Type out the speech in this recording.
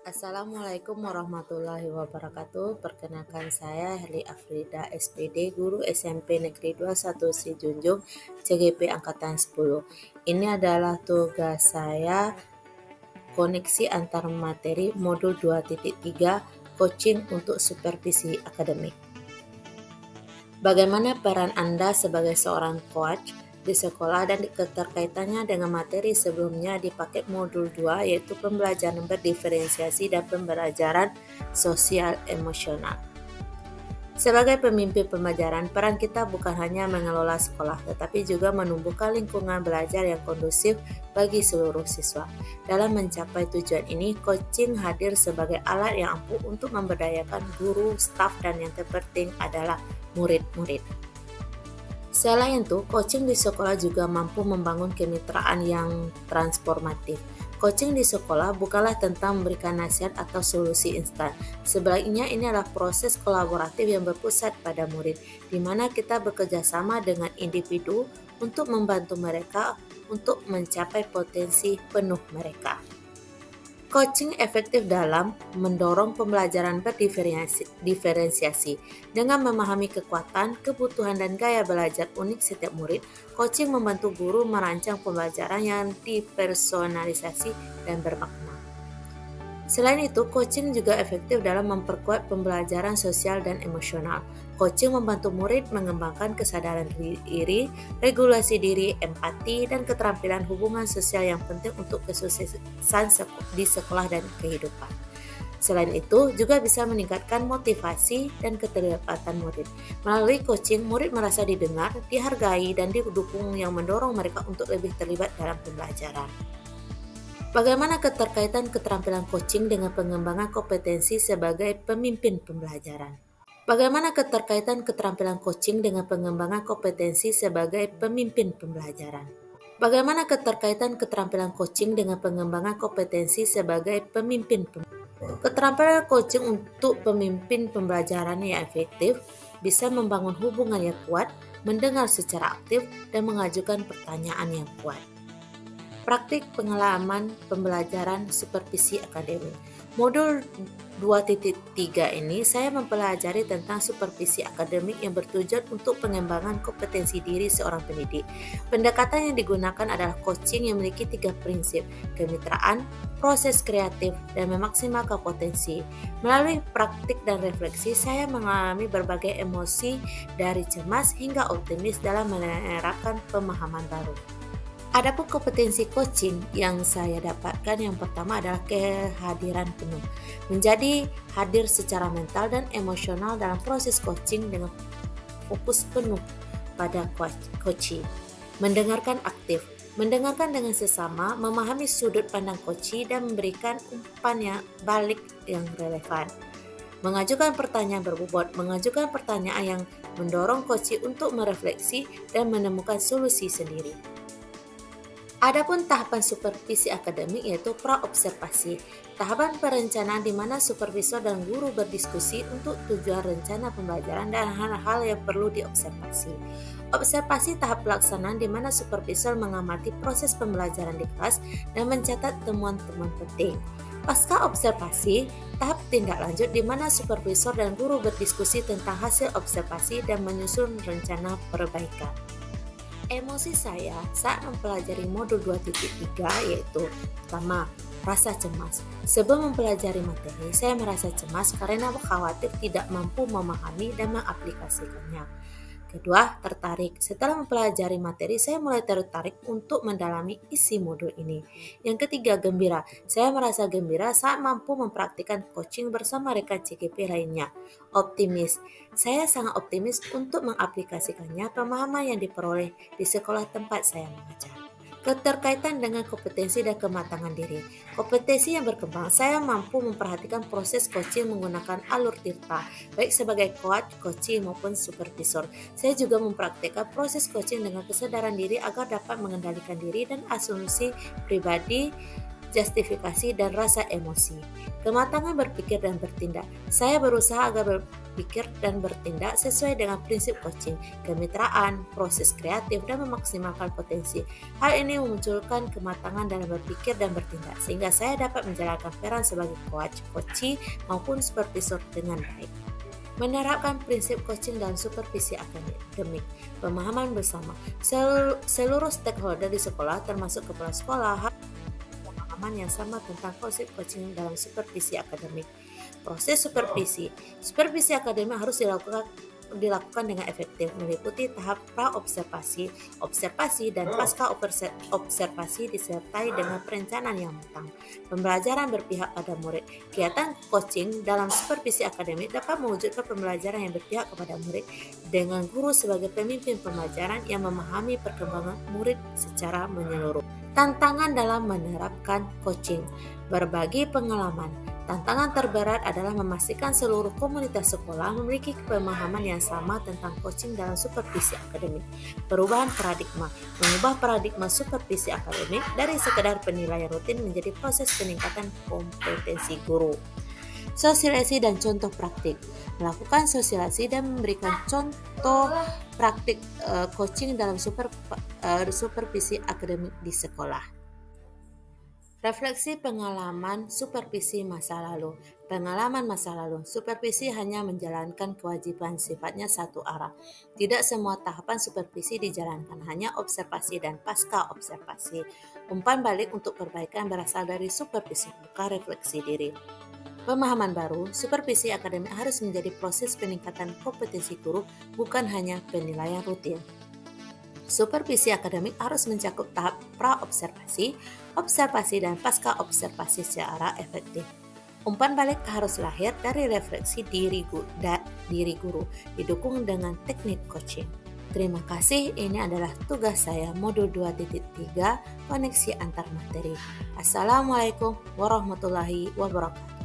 Assalamualaikum warahmatullahi wabarakatuh. Perkenalkan saya Herli Afrida SPD, guru SMP Negeri 21 Sijunjung, CGP Angkatan 10. Ini adalah tugas saya, koneksi antar materi modul 2.3, coaching untuk supervisi akademik. Bagaimana peran Anda sebagai seorang coach di sekolah dan keterkaitannya dengan materi sebelumnya di paket modul 2, yaitu pembelajaran berdiferensiasi dan pembelajaran sosial emosional. Sebagai pemimpin pembelajaran, peran kita bukan hanya mengelola sekolah, tetapi juga menumbuhkan lingkungan belajar yang kondusif bagi seluruh siswa. Dalam mencapai tujuan ini, coaching hadir sebagai alat yang ampuh untuk memberdayakan guru, staf, dan yang terpenting adalah murid-murid. Selain itu, coaching di sekolah juga mampu membangun kemitraan yang transformatif. Coaching di sekolah bukanlah tentang memberikan nasihat atau solusi instan. Sebaliknya, ini adalah proses kolaboratif yang berpusat pada murid, di mana kita bekerja sama dengan individu untuk membantu mereka untuk mencapai potensi penuh mereka. Coaching efektif dalam mendorong pembelajaran berdiferensiasi. Dengan memahami kekuatan, kebutuhan, dan gaya belajar unik setiap murid, coaching membantu guru merancang pembelajaran yang dipersonalisasi dan bermakna. Selain itu, coaching juga efektif dalam memperkuat pembelajaran sosial dan emosional. Coaching membantu murid mengembangkan kesadaran diri, regulasi diri, empati, dan keterampilan hubungan sosial yang penting untuk kesuksesan di sekolah dan kehidupan. Selain itu, juga bisa meningkatkan motivasi dan keterlibatan murid. Melalui coaching, murid merasa didengar, dihargai, dan didukung yang mendorong mereka untuk lebih terlibat dalam pembelajaran. Bagaimana keterkaitan keterampilan coaching dengan pengembangan kompetensi sebagai pemimpin pembelajaran? Bagaimana keterkaitan keterampilan coaching dengan pengembangan kompetensi sebagai pemimpin pembelajaran? Bagaimana keterkaitan keterampilan coaching dengan pengembangan kompetensi sebagai pemimpin pembelajaran? Keterampilan coaching untuk pemimpin pembelajaran yang efektif bisa membangun hubungan yang kuat, mendengar secara aktif, dan mengajukan pertanyaan yang kuat. Praktik pengalaman pembelajaran supervisi akademik. Modul 2.3 ini saya mempelajari tentang supervisi akademik yang bertujuan untuk pengembangan kompetensi diri seorang pendidik. Pendekatan yang digunakan adalah coaching yang memiliki 3 prinsip: kemitraan, proses kreatif, dan memaksimalkan potensi. Melalui praktik dan refleksi, saya mengalami berbagai emosi dari cemas hingga optimis dalam menerapkan pemahaman baru. Adapun kompetensi coaching yang saya dapatkan, yang pertama adalah kehadiran penuh. Menjadi hadir secara mental dan emosional dalam proses coaching dengan fokus penuh pada coaching. Mendengarkan aktif, mendengarkan dengan sesama, memahami sudut pandang coaching dan memberikan umpan yang balik yang relevan. Mengajukan pertanyaan berbobot, mengajukan pertanyaan yang mendorong coaching untuk merefleksi dan menemukan solusi sendiri. Adapun tahapan supervisi akademik yaitu pra-observasi, tahapan perencanaan di mana supervisor dan guru berdiskusi untuk tujuan rencana pembelajaran dan hal-hal yang perlu diobservasi. Observasi tahap pelaksanaan di mana supervisor mengamati proses pembelajaran di kelas dan mencatat temuan-temuan penting. Pasca observasi, tahap tindak lanjut di mana supervisor dan guru berdiskusi tentang hasil observasi dan menyusun rencana perbaikan. Emosi saya saat mempelajari modul 2.3 yaitu pertama, rasa cemas. Sebelum mempelajari materi, saya merasa cemas karena khawatir tidak mampu memahami dan mengaplikasikannya. Kedua, tertarik. Setelah mempelajari materi, saya mulai tertarik untuk mendalami isi modul ini. Yang ketiga, gembira. Saya merasa gembira saat mampu mempraktikkan coaching bersama rekan CGP lainnya. Optimis. Saya sangat optimis untuk mengaplikasikannya pemahaman yang diperoleh di sekolah tempat saya mengajar. Keterkaitan dengan kompetensi dan kematangan diri. Kompetensi yang berkembang, saya mampu memperhatikan proses coaching menggunakan alur tirta, baik sebagai coach, coaching maupun supervisor. Saya juga mempraktikkan proses coaching dengan kesadaran diri agar dapat mengendalikan diri dan asumsi pribadi justifikasi, dan rasa emosi. Kematangan berpikir dan bertindak. Saya berusaha agar berpikir dan bertindak sesuai dengan prinsip coaching, kemitraan, proses kreatif, dan memaksimalkan potensi. Hal ini memunculkan kematangan dalam berpikir dan bertindak, sehingga saya dapat menjalankan peran sebagai coach, coachee, maupun supervisor dengan baik. Menerapkan prinsip coaching dan supervisi akademik. Pemahaman bersama. Seluruh stakeholder di sekolah, termasuk kepala sekolah, harus pemahaman yang sama tentang konsep coaching dalam supervisi akademik. Proses supervisi. Supervisi akademik harus dilakukan dengan efektif, meliputi tahap pra-observasi, observasi, dan pasca observasi disertai dengan perencanaan yang matang. Pembelajaran berpihak pada murid. Kegiatan coaching dalam supervisi akademik dapat mewujudkan pembelajaran yang berpihak kepada murid dengan guru sebagai pemimpin pembelajaran yang memahami perkembangan murid secara menyeluruh. Tantangan dalam menerapkan coaching. Berbagi pengalaman. Tantangan terberat adalah memastikan seluruh komunitas sekolah memiliki pemahaman yang sama tentang coaching dalam supervisi akademik. Perubahan paradigma. Mengubah paradigma supervisi akademik dari sekedar penilaian rutin menjadi proses peningkatan kompetensi guru. Sosialisasi dan contoh praktik. Melakukan sosialisasi dan memberikan contoh praktik coaching dalam supervisi akademik di sekolah. Refleksi pengalaman supervisi masa lalu. Pengalaman masa lalu, supervisi hanya menjalankan kewajiban sifatnya satu arah. Tidak semua tahapan supervisi dijalankan, hanya observasi dan pasca observasi. Umpan balik untuk perbaikan berasal dari supervisi, bukan refleksi diri. Pemahaman baru, supervisi akademik harus menjadi proses peningkatan kompetensi guru, bukan hanya penilaian rutin. Supervisi akademik harus mencakup tahap pra-observasi, observasi, dan pasca observasi secara efektif. Umpan balik harus lahir dari refleksi diri guru, didukung dengan teknik coaching. Terima kasih, ini adalah tugas saya modul 2.3, koneksi antar materi. Assalamualaikum warahmatullahi wabarakatuh.